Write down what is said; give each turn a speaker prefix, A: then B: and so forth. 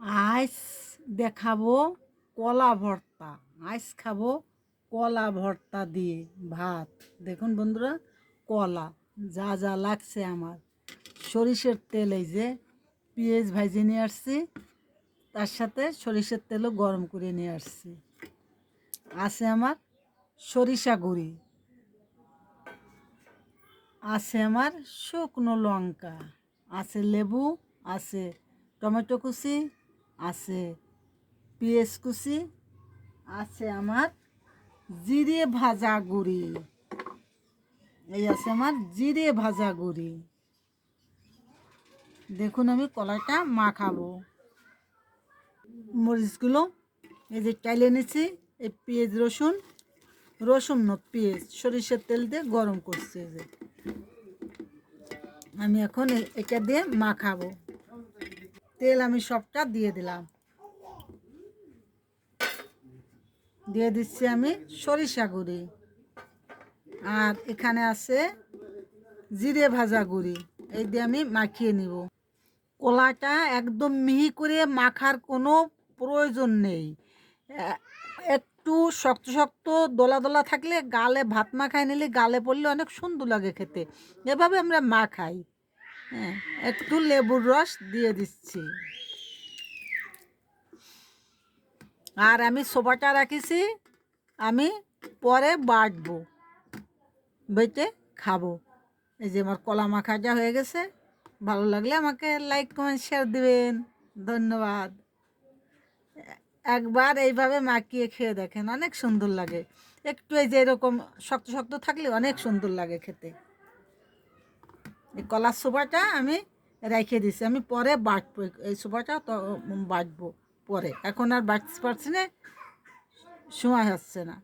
A: আইস দেখাবো কলা ভর্তা। আইস খাবো কলা ভর্তা দিয়ে ভাত। দেখুন বন্ধুরা, কলা যা যা লাগছে আমার, সরিষার তেল, এই যে পেঁয়াজ ভাজি নিয়ে আসছি, তার সাথে সরিষার তেলও গরম করে নিয়ে আসছি। আছে আমার সরিষা গুঁড়ি, আছে আমার শুকনো লঙ্কা, আছে লেবু, আছে টমেটো কুচি, আছে পেঁয়াজ কুচি, আছে আমার জিরে ভাজা গুঁড়ি। এই আছে আমার জিরে ভাজা গুঁড়ি। দেখুন আমি কলাটা মাখাবো। মরিচগুলো এই যে চাইলে নিচ্ছি। এই পেঁয়াজ রসুন, রসুন না পেঁয়াজ সরিষার তেল দিয়ে গরম করছি। এই যে আমি এখন এটা দিয়ে মাখাবো। তেল আমি সবটা দিয়ে দিলাম। দিয়ে দিচ্ছি আমি সরিষা গুঁড়ি, আর এখানে আছে জিরে ভাজা গুঁড়ি। এই দিয়ে আমি মাখিয়ে নিব। কলাটা একদম মিহি করে মাখার কোনো প্রয়োজন নেই। একটু শক্ত শক্ত দলা দলা থাকলে গালে ভাত মাখায় নিলে গালে পড়লে অনেক সুন্দর লাগে খেতে। এভাবে আমরা মাখাই। হ্যাঁ, একটু লেবুর রস দিয়ে দিচ্ছি। আর আমি সোবাটা রাখিছি, আমি পরে বাটবো, বেটে খাবো। এই যে আমার কলা মাখাটা হয়ে গেছে। ভালো লাগলে আমাকে লাইক কমেন্ট শেয়ার দিবেন। ধন্যবাদ। একবার এইভাবে মাখিয়ে খেয়ে দেখেন, অনেক সুন্দর লাগে। একটু এই যে এরকম শক্ত শক্ত থাকলে অনেক সুন্দর লাগে খেতে। এই কলার সোবাটা আমি রেখে দিছি, আমি পরে বাটবো। এই সোবাটা তো বাটবো পরে, এখন আর বাটতে পারছি না, সময় হচ্ছে না।